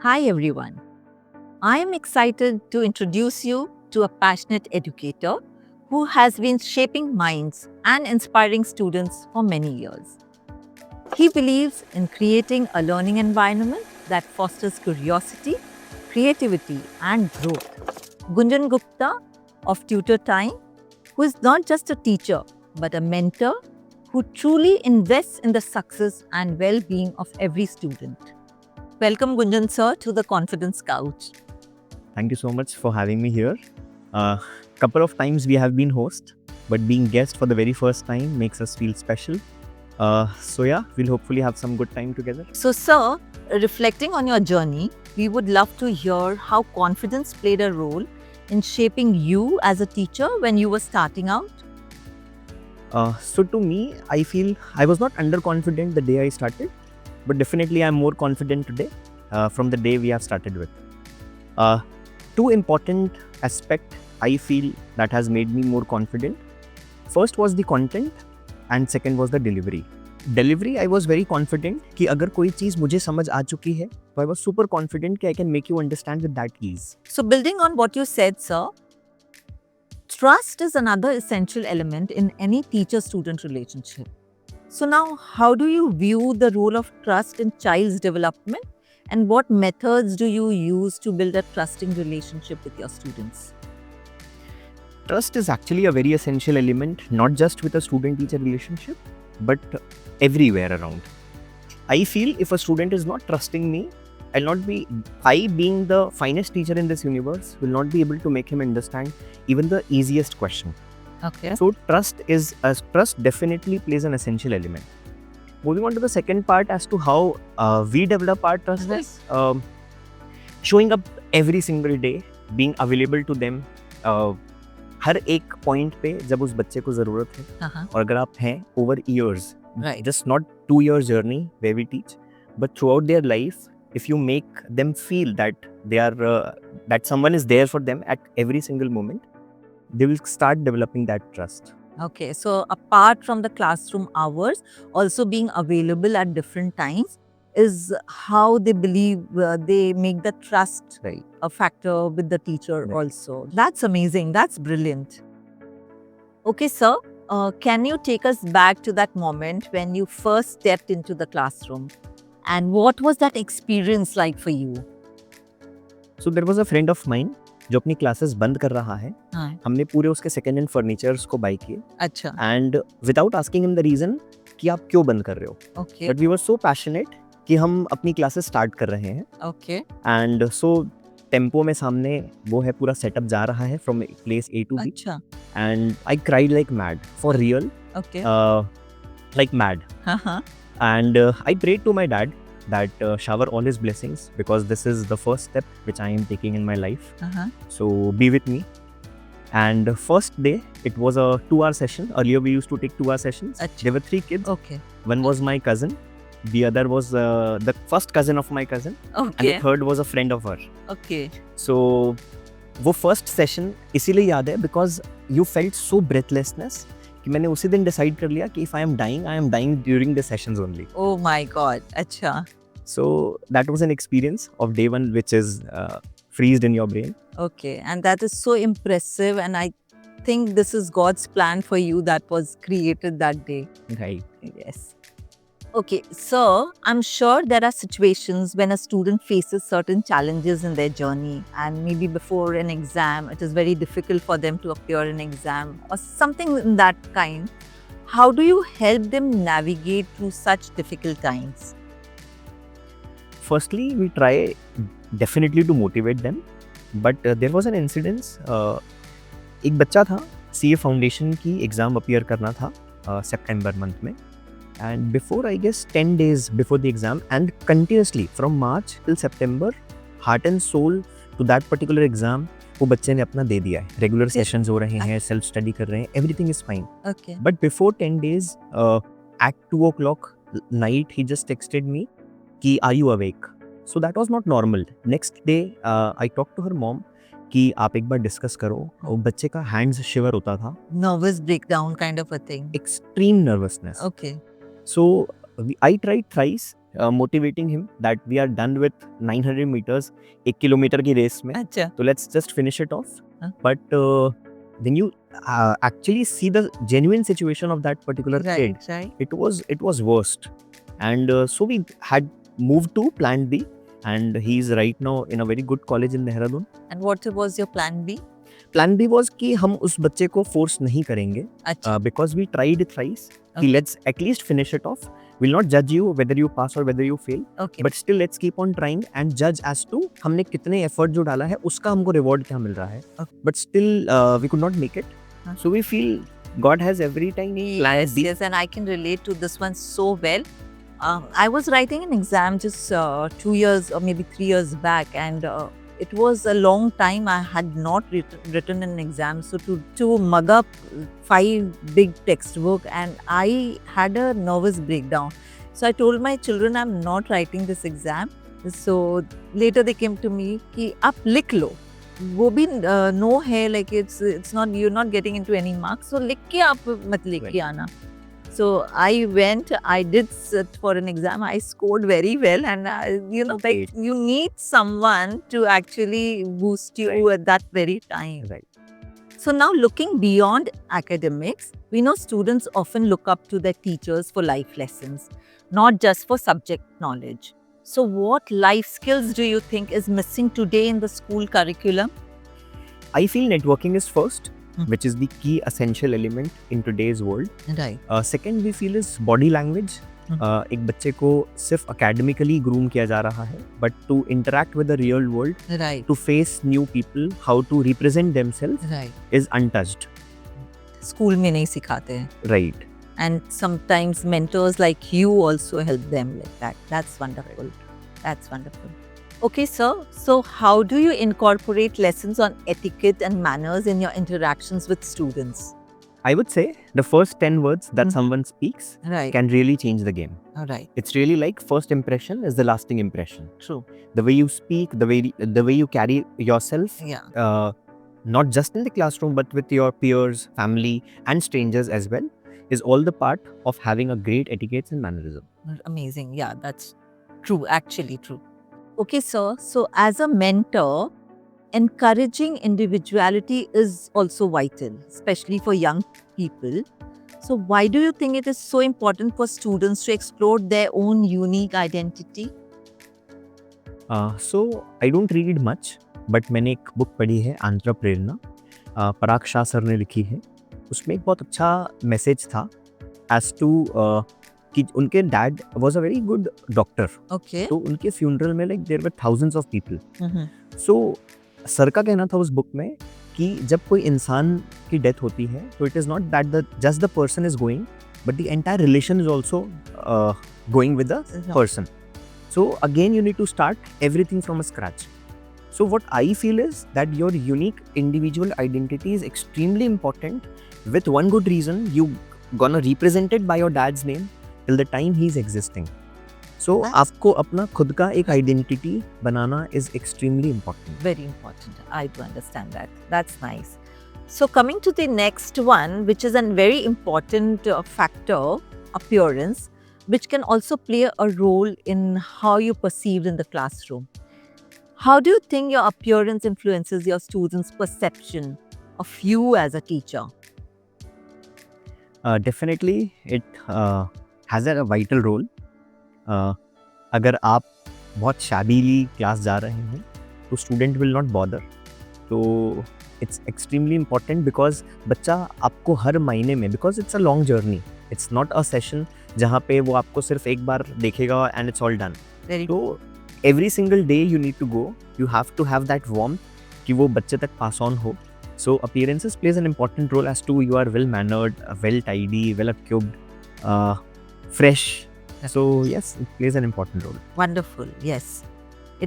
Hi everyone. I am excited to introduce you to a passionate educator who has been shaping minds and inspiring students for many years. He believes in creating a learning environment that fosters curiosity, creativity, and growth. Gunjan Gupta of Tutor Time, who is not just a teacher but a mentor who truly invests in the success and well being of every student. Welcome, Gunjan sir, to the Confidence Couch. Thank you so much for having me here. Couple of times we have been host, but being guest for the very first time makes us feel special. So yeah, we'll hopefully have some good time together. So, sir, reflecting on your journey, we would love to hear how confidence played a role in shaping you as a teacher when you were starting out. So to me, I feel I was not underconfident the day I started, but definitely I'm more confident today from the day we have started with. Two important aspect I feel that has made me more confident. First was the content and second was the delivery. Delivery, I was very confident कि अगर कोई चीज़ मुझे समझ आ चुकी है, तो I was super confident कि I can make you understand with that ease. So, building on what you said, sir, trust is another essential element in any teacher student relationship. So, now how do you view the role of trust in child's development and what methods do you use to build a trusting relationship with your students? Trust is actually a very essential element, not just with a student-teacher relationship, but everywhere around. I feel if a student is not trusting me, I being the finest teacher in this universe, will not be able to make him understand even the easiest question. Okay. So trust definitely plays an essential element. Moving on to the second part as to how we develop our trust is showing up every single day, being available to them. हर एक point पे जब उस बच्चे को जरूरत है और अगर आप हैं over years just not 2 year journey where we teach but throughout their life if you make them feel that that someone is there for them at every single moment they will start developing that trust. Okay, so apart from the classroom hours, also being available at different times is how they believe they make the trust a factor with the teacher also. That's amazing. That's brilliant. Okay, sir, can you take us back to that moment when you first stepped into the classroom? And what was that experience like for you? So there was a friend of mine जो अपनी classes बंद कर रहा है. हमने पूरे उसके second hand furnitures को बाय किए. अच्छा. And without asking him the reason कि आप क्यों बंद कर रहे हो. Okay. But we were so passionate कि हम अपनी क्लासेस स्टार्ट कर रहे हैं. Okay. एंड सो टेम्पो में सामने वो है पूरा सेटअप जा रहा है from place A to B. अच्छा. And I cried like mad for real. Okay. Like mad. And I prayed to my dad that shower all his blessings because this is the first step which I am taking in my life. So be with me. And first day it was a 2-hour session. Earlier we used to take 2-hour sessions. Achha. There were 3 kids. Okay. One was my cousin. The other was the first cousin of my cousin. Okay. And the third was a friend of her. Okay. So वो first session इसीलिए याद है because you felt so breathlessness कि मैंने उसी दिन decide कर लिया कि if I am dying during the sessions only. Oh my God. अच्छा. So that was an experience of day one which is freezed in your brain. Okay, and that is so impressive, and I think this is God's plan for you that was created that day. Right. Yes. Okay, so I'm sure there are situations when a student faces certain challenges in their journey, and maybe before an exam, it is very difficult for them to appear in exam or something in that kind. How do you help them navigate through such difficult times? Firstly, we try definitely to motivate them, but there was an incident. एक बच्चा था CA foundation की exam appear करना था सितंबर month में and before I guess 10 days before the exam and continuously from March till September heart and soul to that particular exam वो बच्चे ने अपना दे दिया है. रेगुलर सेशंस हो रहे हैं, सेल्फ स्टडी कर रहे हैं, everything is fine. Okay. But before 10 days at 2 o'clock night he just texted me कि are you awake? So that was not normal. Next day I talked to her mom कि आप एक बार discuss करो. और बच्चे का हैंड्स शिवर होता था. Nervous breakdown kind of a thing. Extreme nervousness. Okay. So I tried thrice motivating him that we are done with 900 meters, 1 kilometer की race में. अच्छा. So let's just finish it off. Huh? But then you actually see the genuine situation of that particular kid. Right. It was worst, and so we had moved to Plan B, and he's right now in a very good college in Dehradun. And what was your plan B? Plan B was कि हम उस बच्चे को force नहीं करेंगे, अच्छा. because we tried it thrice. Okay. Let's at least finish it off. We'll not judge you whether you pass or whether you fail, Okay. but still let's keep on trying and judge as to हमने कितने effort जो डाला है उसका हमको reward क्या मिल रहा है. Okay. But still we could not make it. Huh. So we feel God has every time plan B. Yes, and I can relate to this one so well. I was writing an exam just 2 years or maybe 3 years back, and it was a long time I had not written an exam. So to mug up 5 big textbook, and I had a nervous breakdown. So I told my children I'm not writing this exam. So later they came to me कि आप लिख लो, वो भी no है, like it's not, you're not getting into any marks. So लिख के आप मत लेके आना. So I went, I did sit for an exam, I scored very well, and like you need someone to actually boost you at that very time. Right. So now looking beyond academics, we know students often look up to their teachers for life lessons, not just for subject knowledge. So what life skills do you think is missing today in the school curriculum? I feel networking is first, which is the key essential element in today's world. Right. Second we feel is body language. एक बच्चे को सिर्फ academically groom किया जा रहा है, but to interact with the real world, Right. to face new people, how to represent themselves Right. is untouched. School में नहीं सिखाते हैं. Right. And sometimes mentors like you also help them like that. That's wonderful. That's wonderful. Okay, sir. So how do you incorporate lessons on etiquette and manners in your interactions with students? I would say the first 10 words that someone speaks Right. can really change the game. All right. It's really like first impression is the lasting impression. True. The way you speak, the way you carry yourself, Yeah. not just in the classroom but with your peers, family and strangers as well, is all the part of having a great etiquette and mannerism. Amazing. Yeah, that's true. Actually true. Okay, sir. So as a mentor, encouraging individuality is also vital, especially for young people. So why do you think it is so important for students to explore their own unique identity? So I don't read much, but मैंने एक book पढ़ी है आंध्र प्रेरणा, Parag Shah sir ने लिखी है. उसमें एक बहुत अच्छा मैसेज था as to कि उनके dad was a very good doctor. Okay. तो उनके फ्यूनरल में like there were thousands of people. Mm-hmm. So sir का कहना था उस बुक में कि जब कोई इंसान की डेथ होती है तो it is not that the just the person is going, but the entire relation is also going with the person. So again you need to start everything from a scratch. So what I feel is that your unique individual identity is extremely important. With one good reason, you gonna represent it by your dad's name till the time he's existing. So आपको अपना खुद का एक identity banana is extremely important. Very important. I do understand that. That's nice. So coming to the next one, which is a very important factor, appearance, which can also play a role in how you're perceived in the classroom. How do you think your appearance influences your students' perception of you as a teacher? Definitely, it has a vital role. अगर आप बहुत शाबीली class जा रहे हैं तो student will not bother. तो it's extremely important because बच्चा आपको हर महीने में, because it's a long journey, it's not a session जहाँ पे वो आपको सिर्फ एक बार देखेगा एंड इट्स ऑल डन. तो every single day you need to go, you have to have that warm कि वो बच्चे तक पास ऑन हो. So appearances plays an important role as to you are well mannered, well tidy, well equipped, fresh. So yes, it plays an important role. Wonderful. Yes,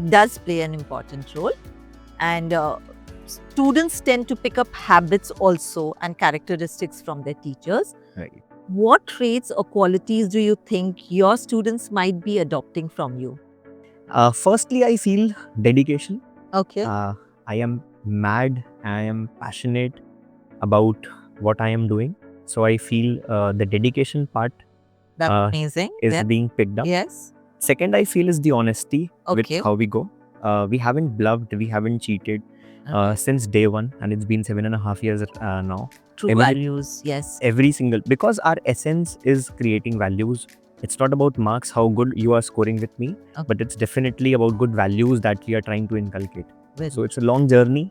it does play an important role. And students tend to pick up habits also and characteristics from their teachers. Right. What traits or qualities do you think your students might be adopting from you? Firstly, I feel dedication. Okay. I am mad, I am passionate about what I am doing. So I feel the dedication part That's amazing. is Then- being picked up. Yes. Second, I feel is the honesty with Okay. how we go. We haven't bluffed, we haven't cheated Okay. since day one, and it's been 7.5 years now. True every- values, yes. Every single, because our essence is creating values. It's not about marks, how good you are scoring with me, Okay. but it's definitely about good values that we are trying to inculcate. Very So it's a long journey.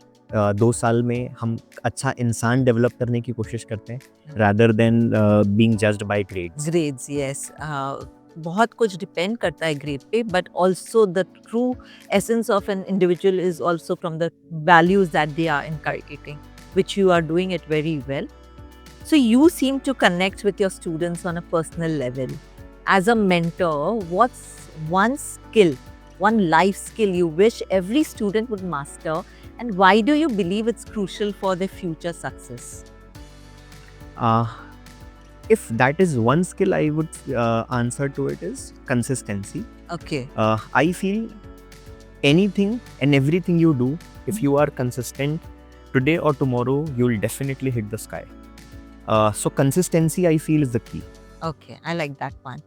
2 साल में हम अच्छा इंसान develop करने की कोशिश करते हैं rather than being judged by grades. grades, yes. बहुत कुछ डिपेंड करता है ग्रेड पे, but also the true essence of an individual is also from the values that they are inculcating, which you are doing it very well. So you seem to connect with your students on a personal level. As a mentor, what's one skill, one life skill you wish every student would master, and why do you believe it's crucial for their future success? If that is one skill, I would answer to it is consistency. Okay. I feel anything and everything you do, if you are consistent, today or tomorrow, you'll definitely hit the sky. So consistency, I feel, is the key. Okay, I like that one.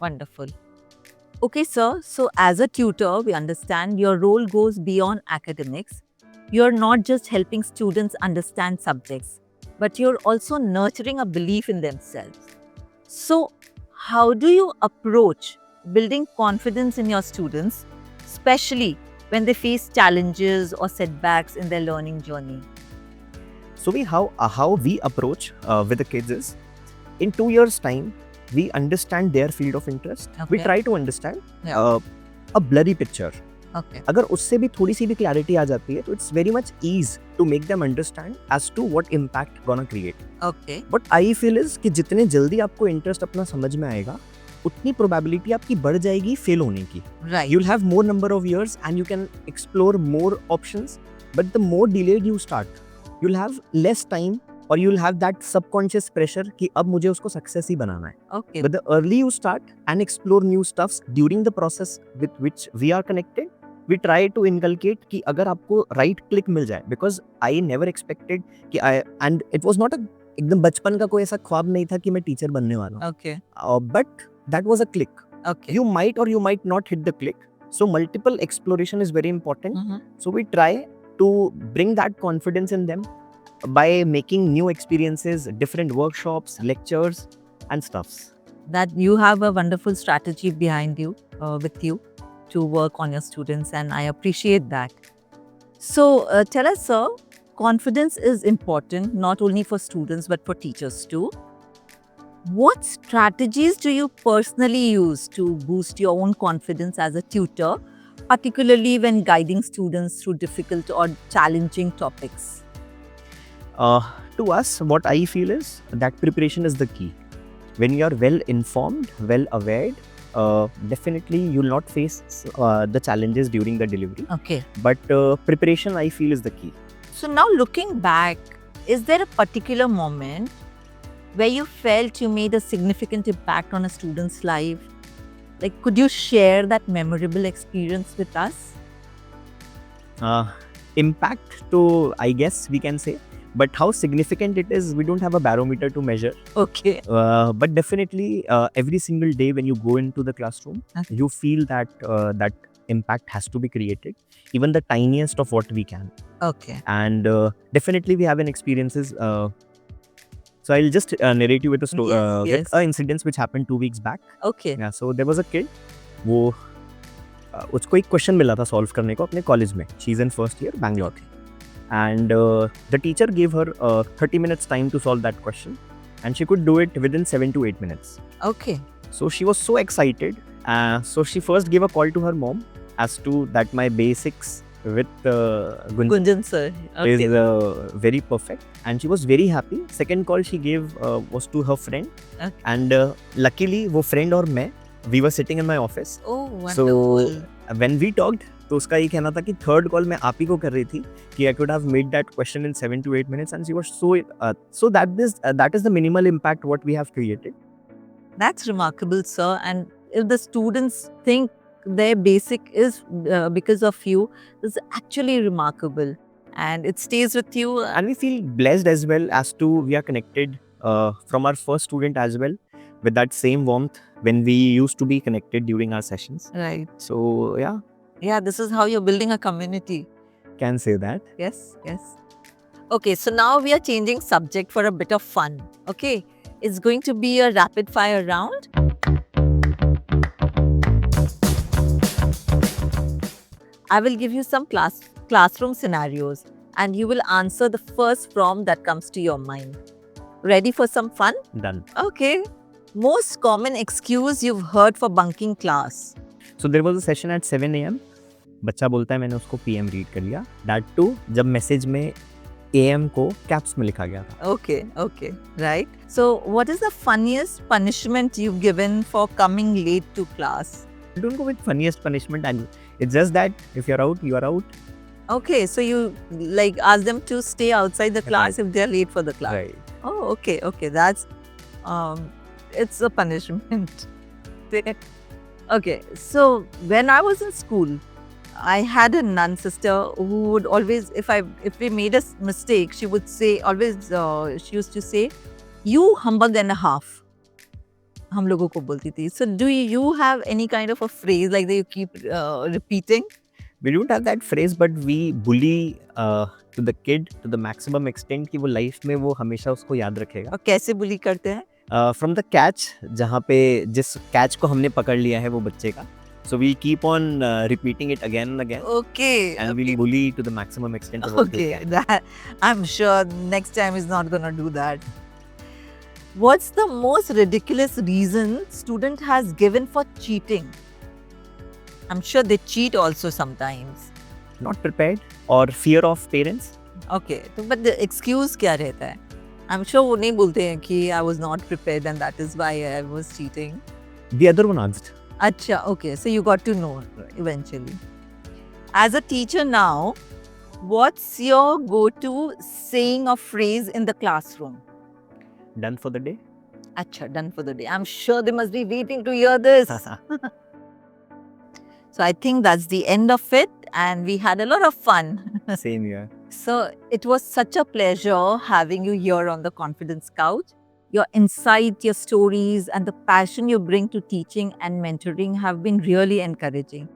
Wonderful. Okay, sir. So, as a tutor, we understand your role goes beyond academics. You're not just helping students understand subjects, but you're also nurturing a belief in themselves. So, how do you approach building confidence in your students, especially when they face challenges or setbacks in their learning journey? So how we approach with the kids is, in 2 years time, we understand their field of interest. We Okay. try to understand Yeah. a blurry picture. Okay. अगर उससे भी थोड़ी सी भी clarity आ जाती है, तो it's very much ease to make them understand as to what impact gonna create. Okay. But I feel is कि जितने जल्दी आपको इंटरेस्ट अपना समझ में आएगा, उतनी प्रोबेबिलिटी आपकी बढ़ जाएगी फेल होने की. Right. You'll have more number of years and you can explore more options, but the more delayed you start, you'll have less time, or you'll have that subconscious pressure कि अब मुझे उसको success ही बनाना है. Okay. But the early you start and explore new stuffs during the process with which we are connected, we try to inculcate कि अगर आपको right click मिल जाए, because I never expected कि and it was not a एकदम बचपन का कोई ऐसा ख्वाब नहीं था कि मैं टीचर बनने वाला हूँ. Okay. But that was a click. Okay. You might or you might not hit the click. So multiple exploration is very important. Mhm. So we try to bring that confidence in them by making new experiences, different workshops, lectures and stuffs. That you have a wonderful strategy behind you, with you, to work on your students, and I appreciate that. So tell us, sir, confidence is important not only for students but for teachers too. What strategies do you personally use to boost your own confidence as a tutor, particularly when guiding students through difficult or challenging topics? To us, what I feel is that preparation is the key. When you are well informed, well aware, definitely you will not face the challenges during the delivery. Okay. But preparation, I feel, is the key. So now looking back, is there a particular moment where you felt you made a significant impact on a student's life? Like, could you share that memorable experience with us? Impact to, I guess we can say, but how significant it is, we don't have a barometer to measure. Okay. But definitely, every single day when you go into the classroom, Okay. you feel that that impact has to be created, even the tiniest of what we can. Okay. And definitely, we have an experiences. So I'll just narrate you with a story, Yes, yes. incidents which happened 2 weeks back. Okay. Yeah, so there was a kid. वो उसको एक question मिला था solve करने को अपने college में. She is in first year Bangalore. And the teacher gave her 30 minutes time to solve that question, and she could do it within 7 to 8 minutes. Okay. So she was so excited. So she first gave a call to her mom as to that my basics with Gunjan Gunjan sir. Okay. is very perfect, and she was very happy. Second call she gave was to her friend, Okay. and luckily वो friend और मैं, we were sitting in my office. Oh, So wonderful. when we talked, तो उसका ये कहना था कि third call मैं आप ही को कर रही थी कि I could have made that question in 7 to 8 minutes, and she was so that is the minimal impact what we have created. That's remarkable, sir. And if the students think their basic is because of you, it's actually remarkable. And it stays with you. And we feel blessed as well as to we are connected from our first student as well with that same warmth when we used to be connected during our sessions. Right. So yeah, Yeah, this is how you're building a community. can say that. Yes, yes. Okay, so now we are changing subject for a bit of fun. Okay, it's going to be a rapid fire round. I will give you some classroom scenarios and you will answer the first from that comes to your mind. Ready for some fun? Done. Okay. Most common excuse you've heard for bunking class. So there was a session at 7 a.m. बच्चा बोलता है मैंने उसको PM read कर लिया. That too जब message में AM को कैप्स में लिखा गया था. Okay, okay, right. So, what is the funniest punishment you've given for coming late to class? I don't go with funniest punishment, and it's just that if you're out, you are out. Okay, so you like ask them to stay outside the class if they're late for the class. Right. Oh, okay, okay. That's it's a punishment. Okay, so when I was in school, I had a nun sister who would always, if we made a mistake, she would say always. She used to say, "You humbug and a half." हम लोगों को बोलती थी. So do you have any kind of a phrase like that you keep repeating? We don't have that phrase, but we bully to the kid to the maximum extent कि वो life में वो हमेशा उसको याद रखेगा. और कैसे bully करते हैं? From the catch, जहाँ पे जिस catch को हमने पकड़ लिया है वो बच्चे का. So we keep on repeating it again and again. Okay. And we bully to the maximum extent of what we Okay, can. that I'm sure next time is not gonna do that. What's the most ridiculous reason student has given for cheating? I'm sure they cheat also sometimes. Not prepared or fear of parents. Okay, तो but the excuse क्या रहता है? I'm sure वो नहीं बोलते हैं कि I was not prepared and that is why I was cheating. The other one asked. Acha, okay, so you got to know eventually. As a teacher now, what's your go-to saying or phrase in the classroom? Done for the day. Acha, done for the day. I'm sure they must be waiting to hear this. So I think that's the end of it and we had a lot of fun. Same here. So it was such a pleasure having you here on the Confidence Couch. Your insight, your stories, and the passion you bring to teaching and mentoring have been really encouraging.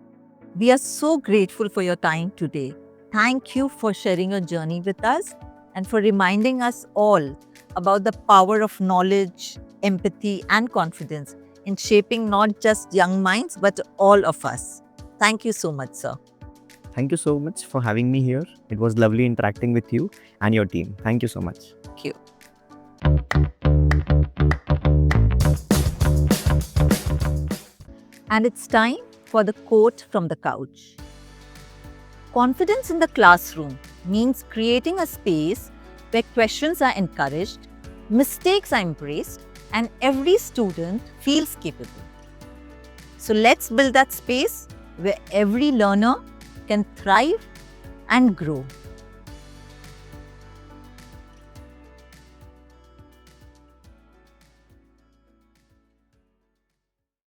We are so grateful for your time today. Thank you for sharing your journey with us and for reminding us all about the power of knowledge, empathy, and confidence in shaping not just young minds but all of us. Thank you so much, sir. Thank you so much for having me here. It was lovely interacting with you and your team. Thank you so much. Thank you. And it's time for the quote from the couch. Confidence in the classroom means creating a space where questions are encouraged, mistakes are embraced, and every student feels capable. So let's build that space where every learner can thrive and grow.